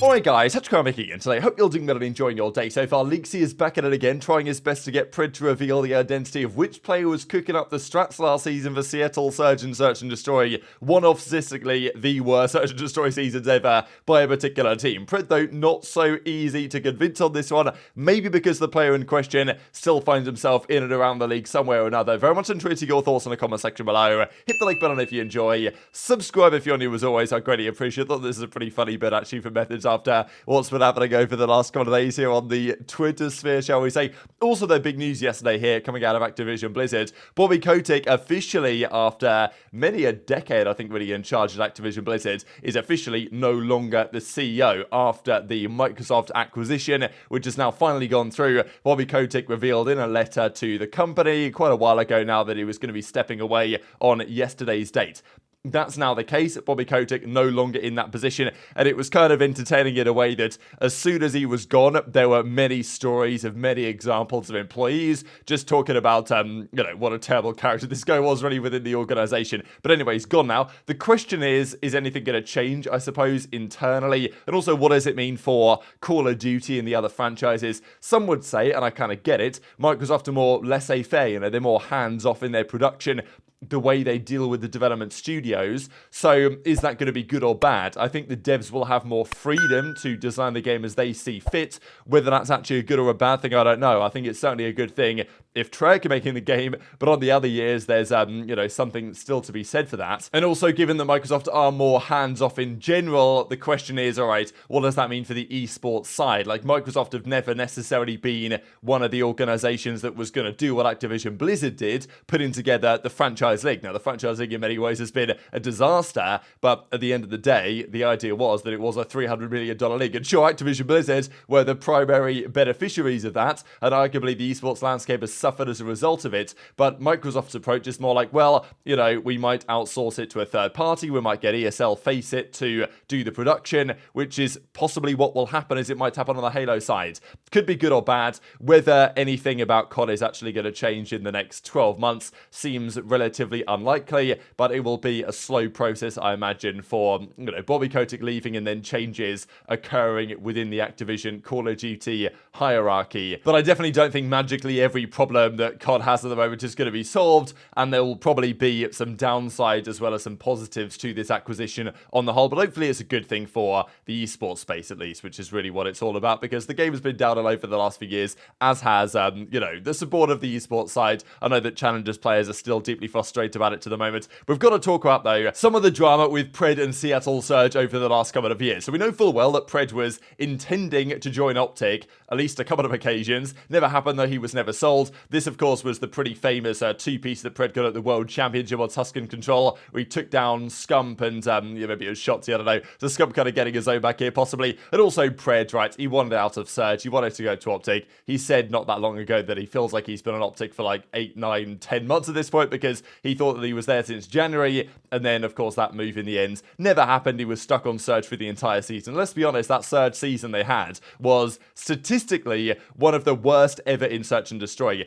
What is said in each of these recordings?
Alright guys, TacticalRab again today. Hope you're doing well and enjoying your day so far. Leakzzy is back at it again, trying his best to get Pred to reveal the identity of which player was cooking up the strats last season for Seattle Surge and Search and Destroy. One of statistically the worst Search and Destroy seasons ever by a particular team. Pred though, not so easy to convince on this one, maybe because the player in question still finds himself in and around the league somewhere or another. Very much enjoy your thoughts in the comment section below. Hit the like button if you enjoy. Subscribe if you're new as always, I greatly appreciate it. Thought this is a pretty funny bit actually for methods after what's been happening over the last couple of days here on the Twitter sphere, shall we say. Also, the big news yesterday here coming out of Activision Blizzard. Bobby Kotick officially, after many a decade, I think, really in charge at Activision Blizzard, is officially no longer the CEO after the Microsoft acquisition, which has now finally gone through. Bobby Kotick revealed in a letter to the company quite a while ago now that he was going to be stepping away on yesterday's date. That's now the case. Bobby Kotick no longer in that position, and it was kind of entertaining in a way that as soon as he was gone, there were many stories of many examples of employees just talking about, what a terrible character this guy was really within the organization. But anyway, he's gone now. The question is anything going to change, I suppose, internally? And also, what does it mean for Call of Duty and the other franchises? Some would say, and I kind of get it, Microsoft are more laissez-faire, they're more hands-off in their production, the way they deal with the development studios. So is that going to be good or bad? I think the devs will have more freedom to design the game as they see fit. Whether that's actually a good or a bad thing, I don't know. I think it's certainly a good thing if Treyarch are making the game, but on the other years, there's, something still to be said for that. And also, given that Microsoft are more hands-off in general, the question is, all right, what does that mean for the esports side? Like, Microsoft have never necessarily been one of the organizations that was going to do what Activision Blizzard did, putting together the franchise league. Now, the franchise league in many ways has been a disaster, but at the end of the day, the idea was that it was a $300 million league. And sure, Activision Blizzard were the primary beneficiaries of that, and arguably the esports landscape has suffered as a result of it. But Microsoft's approach is more like, well, we might outsource it to a third party, we might get ESL Face It to do the production, which is possibly what will happen, as it might happen on the Halo side. Could be good or bad. Whether anything about COD is actually going to change in the next 12 months seems relatively unlikely, but it will be a slow process, I imagine, for Bobby Kotick leaving and then changes occurring within the Activision Call of Duty hierarchy. But I definitely don't think magically every problem that COD has at the moment is going to be solved, and there will probably be some downsides as well as some positives to this acquisition on the whole. But hopefully it's a good thing for the esports space at least, which is really what it's all about, because the game has been down a low for the last few years, as has the support of the esports side. I know that Challengers players are still deeply frustrated about it to the moment. We've got to talk about, though, some of the drama with Pred and Seattle Surge over the last couple of years. So we know full well that Pred was intending to join OpTic at least a couple of occasions. Never happened, though. He was never sold. This, of course, was the pretty famous two-piece that Pred got at the World Championship on Tuscan Control, where he took down Scump and maybe it was Shotzzy, I don't know. So Scump kind of getting his own back here, possibly. And also Pred, right? He wanted out of Surge. He wanted to go to OpTic. He said not that long ago that he feels like he's been on OpTic for like 8, 9, 10 months at this point, because he thought that he was there since January, and then, of course, that move in the end never happened. He was stuck on Surge for the entire season. Let's be honest, that Surge season they had was statistically one of the worst ever in Search and Destroy.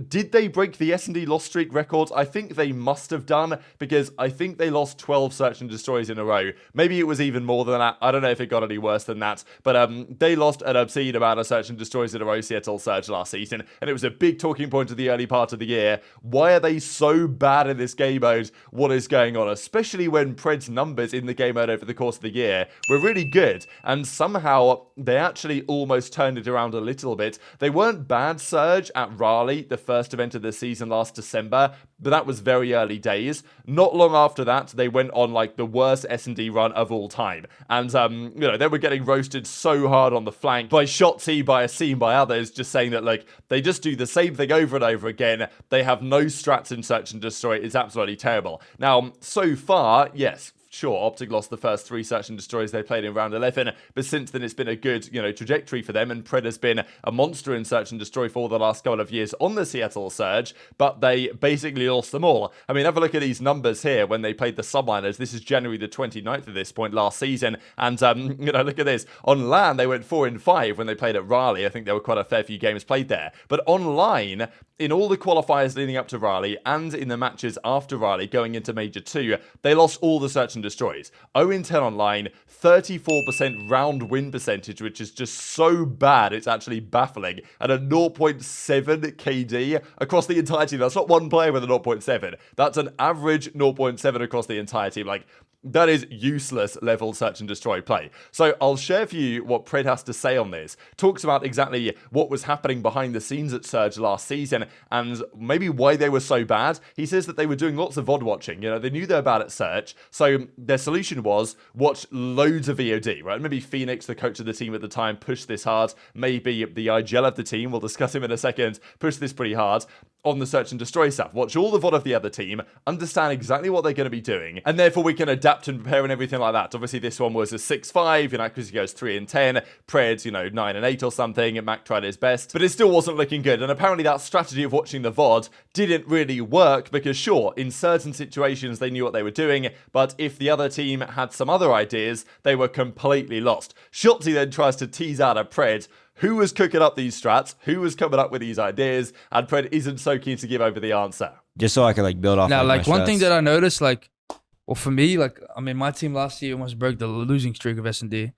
Did they break the S&D loss streak records? I think they must have done, because I think they lost 12 Search and Destroys in a row. Maybe it was even more than that. I don't know if it got any worse than that. But they lost an obscene amount of Search and Destroys in a row, Seattle Surge, last season. And it was a big talking point of the early part of the year. Why are they so bad in this game mode? What is going on? Especially when Pred's numbers in the game mode over the course of the year were really good. And somehow they actually almost turned it around a little bit. They weren't bad Surge at Raleigh, the first event of the season last December, but that was very early days. Not long after that, they went on like the worst S&D run of all time. And, they were getting roasted so hard on the flank by Shotzzy, by aBeZy, by others, just saying that, like, they just do the same thing over and over again. They have no strats in Search and Destroy. It's absolutely terrible. Now, so far, yes, Sure, OpTic lost the first 3 Search and Destroys they played in round 11, but since then it's been a good, trajectory for them, and Pred has been a monster in Search and Destroy for the last couple of years on the Seattle Surge, but they basically lost them all. I mean, have a look at these numbers here when they played the Subliners. This is January the 29th at this point last season, and, look at this. On LAN, they went 4-5 when they played at Raleigh. I think there were quite a fair few games played there. But online, in all the qualifiers leading up to Raleigh and in the matches after Raleigh going into Major 2, they lost all the Search and destroys. 0-10 online, 34% round win percentage, which is just so bad, it's actually baffling, and a 0.7 KD across the entire team. That's not one player with a 0.7. That's an average 0.7 across the entire team. Like, that is useless level search and destroy play. So I'll share for you what Pred has to say on this. Talks about exactly what was happening behind the scenes at Surge last season and maybe why they were so bad. He says that they were doing lots of VOD watching. You know, they knew they were bad at Surge. So their solution was watch loads of VOD, right? Maybe Phoenix, the coach of the team at the time, pushed this hard. Maybe the IGL of the team, we'll discuss him in a second, pushed this pretty hard on the search and destroy stuff. Watch all the VOD of the other team, understand exactly what they're going to be doing, and therefore we can adapt and prepare and everything like that. Obviously, this one was a 6-5, and accuracy goes 3-10, Pred, 9-8 or something, and Mac tried his best, but it still wasn't looking good, and apparently that strategy of watching the VOD didn't really work, because sure, in certain situations they knew what they were doing, but if the other team had some other ideas, they were completely lost. Shotzzy then tries to tease out a Pred who was cooking up these strats, who was coming up with these ideas, and Pred isn't so keen to give over the answer. Just so I could build off. Now, my one strats. thing that I noticed, well, for me, my team last year almost broke the losing streak of S&D.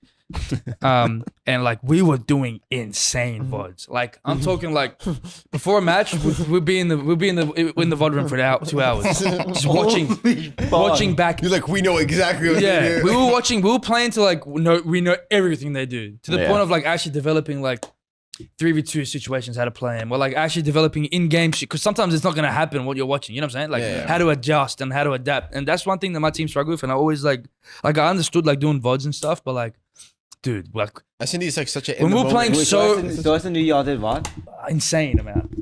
And we were doing insane VODs. I'm talking before a match, we'd be in the VOD room for 2 hours, just watching back. You're we know exactly what they do. we were playing to we know everything they do, to the point of actually developing 3v2 situations, how to play them. We're actually developing in-game shit, because sometimes it's not going to happen what you're watching, you know what I'm saying? How to adjust and how to adapt. And that's one thing that my team struggled with, and I always I understood doing VODs and stuff, but dude, S&D is such a when we were playing So S&D y'all did what? insane amount.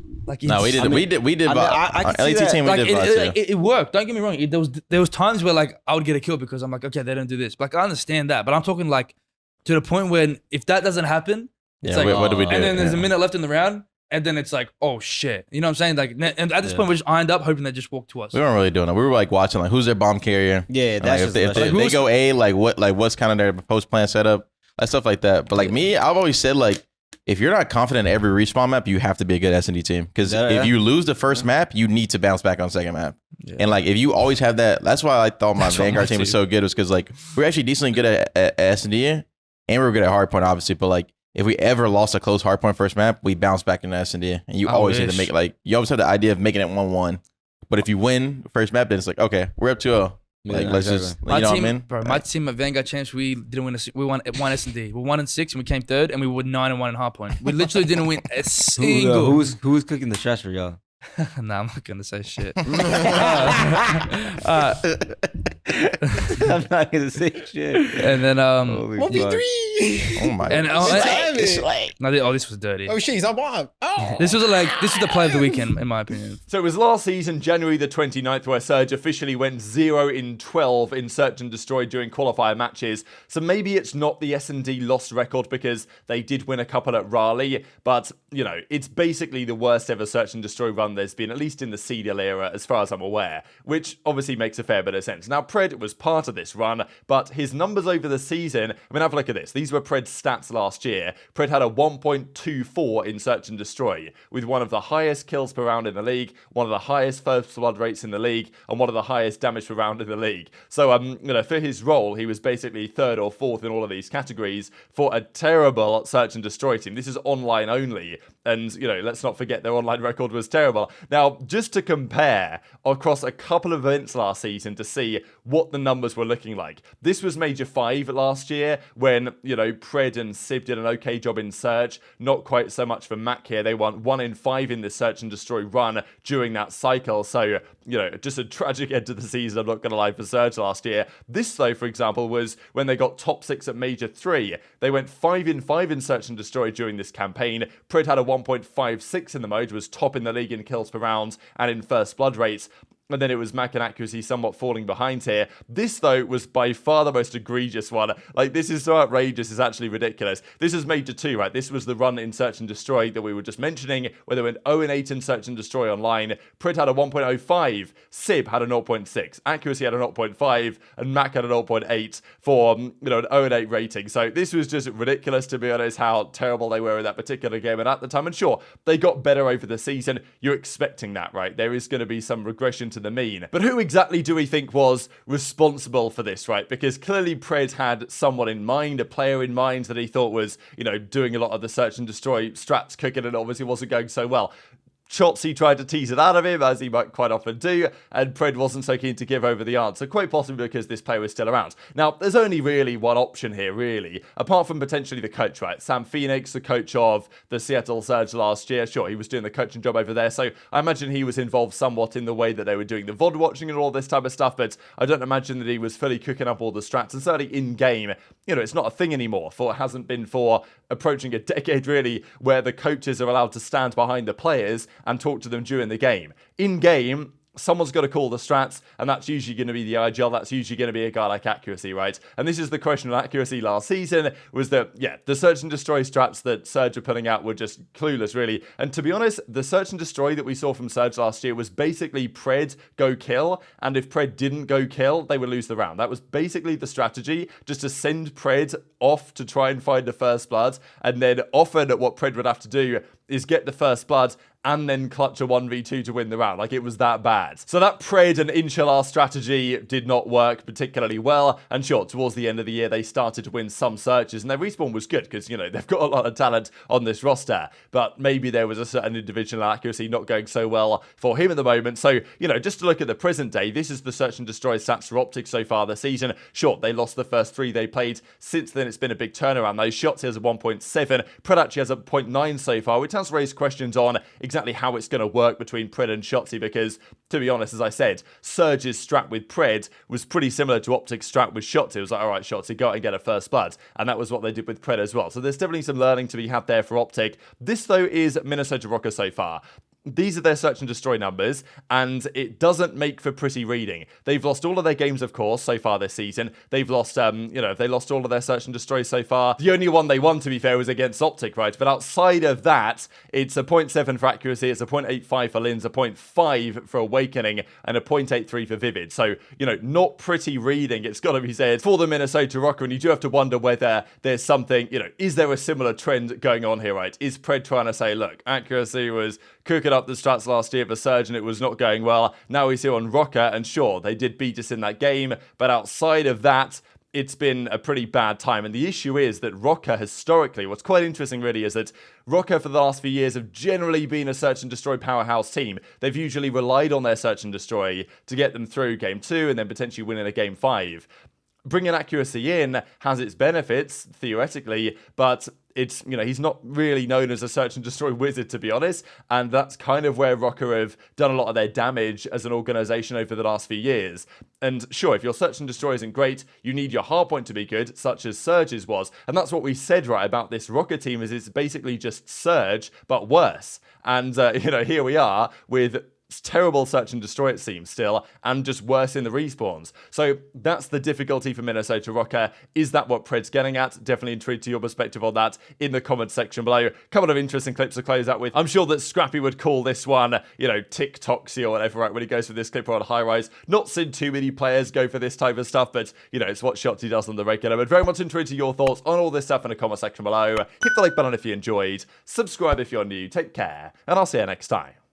No, we did. We did. I could see LAT that. team, we did VOD too. It worked. Don't get me wrong. There was times where I would get a kill because I'm okay, they don't do this. I understand that, but I'm talking to the point when if that doesn't happen, it's what do we do? And then there's a minute left in the round, and then it's oh shit, you know what I'm saying? And at this point, we just ironed up, hoping they just walk to us. We weren't really doing it. We were watching who's their bomb carrier. Yeah, that's if they go A, what's kind of their post plan setup, stuff like that. But me, I've always said if you're not confident in every respawn map, you have to be a good S&D team. Because if you lose the first map, you need to bounce back on the second map. Yeah. And if you always have that, that's why I thought my Vanguard team was so good, was because we're actually decently good at S&D, and we were good at hardpoint, obviously. But if we ever lost a close hardpoint first map, we bounce back into S&D. And you always need to make you always have the idea of making it 1-1. But if you win the first map, then it's okay, we're up 2-0. Let's just, you know what I mean? Bro, my team at Vanguard Champs, we didn't win. We won one S&D. We won 6, and we came 3rd, and we won 9-1 in hardpoint. We literally didn't win a single. Who was cooking the strats for y'all? Nah, I'm not gonna say shit. I'm not gonna say shit. And then 1v3. Oh my and god. this was dirty. Oh shit, he's on bomb. Oh. This was the play of the weekend, in my opinion. So it was last season, January the 29th, where Surge officially went 0-12 in search and destroy during qualifier matches. So maybe it's not the S&D lost record, because they did win a couple at Raleigh, but it's basically the worst ever search and destroy run there's been, at least in the Seedal era, as far as I'm aware, which obviously makes a fair bit of sense. Now, Pred was part of this run, but his numbers over the season, have a look at this. These were Pred's stats last year. Pred had a 1.24 in search and destroy, with one of the highest kills per round in the league, one of the highest first blood rates in the league, and one of the highest damage per round in the league. So, for his role, he was basically 3rd or 4th in all of these categories for a terrible search and destroy team. This is online only, and, let's not forget their online record was terrible. Now, just to compare across a couple of events last season to see what the numbers were looking like. This was Major 5 last year when, Pred and Sib did an okay job in search. Not quite so much for Mac here. They won 1 in 5 in the search and destroy run during that cycle. So, just a tragic end to the season, I'm not going to lie, for Surge last year. This, though, for example, was when they got top 6 at Major 3. They went 5 in 5 in search and destroy during this campaign. Pred had a 1.56 in the mode, was top in the league in kills per round and in first blood rates. And then it was Mac and accuracy somewhat falling behind here. This, though, was by far the most egregious one. This is so outrageous, it's actually ridiculous. This is Major 2, right? This was the run in Search and Destroy that we were just mentioning, where they went 0-8 in Search and Destroy online. Pred had a 1.05, Sib had a 0.6, accuracy had a 0.5, and Mac had a 0.8 for, an 0-8 rating. So this was just ridiculous, to be honest, how terrible they were in that particular game. And at the time, and sure, they got better over the season. You're expecting that, right? There is going to be some regression to into the mean. But who exactly do we think was responsible for this, right? Because clearly Pred had someone in mind, a player in mind that he thought was, doing a lot of the search and destroy strats cooking, and obviously wasn't going so well. Shotzzy tried to tease it out of him, as he might quite often do, and Pred wasn't so keen to give over the answer, quite possibly because this player was still around. Now, there's only really one option here, really, apart from potentially the coach, right? Sam Phoenix, the coach of the Seattle Surge last year, sure, he was doing the coaching job over there, so I imagine he was involved somewhat in the way that they were doing the VOD watching and all this type of stuff, but I don't imagine that he was fully cooking up all the strats, and certainly in-game, it's not a thing anymore, for it hasn't been for approaching a decade, really, where the coaches are allowed to stand behind the players and talk to them during the game. In game, someone's got to call the strats, and that's usually going to be the iGel. That's usually going to be a guy like aCuRacy, right? And this is the question on aCuRacy last season, was that, the search and destroy strats that Surge are putting out were just clueless, really. And to be honest, the search and destroy that we saw from Surge last year was basically Pred go kill, and if Pred didn't go kill, they would lose the round. That was basically the strategy, just to send Pred off to try and find the first blood, and then often what Pred would have to do is get the first blood and then clutch a 1v2 to win the round. Like, it was that bad. So that Pred and Inshallah strategy did not work particularly well. And sure, towards the end of the year, they started to win some searches, and their respawn was good because, they've got a lot of talent on this roster. But maybe there was a certain individual aCuRacy not going so well for him at the moment. So, just to look at the present day, this is the search and destroy stats for OpTic so far this season. Sure, they lost the first 3 they played. Since then, it's been a big turnaround. Those shots has a 1.7. Pred actually has a 0.9 so far, which has raised questions on exactly how it's going to work between Pred and Shotzzy, because, to be honest, as I said, Surge's strat with Pred was pretty similar to OpTic's strat with Shotzzy. It was like, all right, Shotzzy, go out and get a first blood. And that was what they did with Pred as well. So there's definitely some learning to be had there for OpTic. This, though, is Minnesota Rokkr so far. These are their search and destroy numbers, and it doesn't make for pretty reading. They've lost all of their games, of course, so far this season. They've lost, they lost all of their search and destroy so far. The only one they won, to be fair, was against OpTic, right? But outside of that, it's a 0.7 for aCuRacy, it's a 0.85 for Lins, a 0.5 for Awakening, and a 0.83 for Vivid. So, not pretty reading, it's got to be said, for the Minnesota Rokkr, and you do have to wonder whether there's something, is there a similar trend going on here, right? Is Pred trying to say, look, aCuRacy was cooking up the strats last year for Surge and it was not going well. Now he's here on Rokkr, and sure, they did beat us in that game, but outside of that, it's been a pretty bad time. And the issue is that Rokkr historically, what's quite interesting really is that Rokkr for the last few years have generally been a search and destroy powerhouse team. They've usually relied on their search and destroy to get them through game 2 and then potentially winning a game 5. Bringing aCuRacy in has its benefits, theoretically, but it's, he's not really known as a search and destroy wizard, to be honest, and that's kind of where Rokkr have done a lot of their damage as an organization over the last few years. And sure, if your search and destroy isn't great, you need your hardpoint to be good, such as Surge's was, and that's what we said, right, about this Rokkr team, is it's basically just Surge, but worse. And, here we are with terrible search and destroy, it seems, still, and just worse in the respawns. So that's the difficulty for Minnesota Rokkr. Is that what Pred's getting at? Definitely intrigued to your perspective on that in the comment section below. A couple of interesting clips to close out with. I'm sure that Scrappy would call this one, TikToksy or whatever, right, when he goes for this clip on high rise. Not seen too many players go for this type of stuff, but, it's what Shotzzy does on the regular. But very much intrigued to your thoughts on all this stuff in the comment section below. Hit the like button if you enjoyed. Subscribe if you're new. Take care, and I'll see you next time.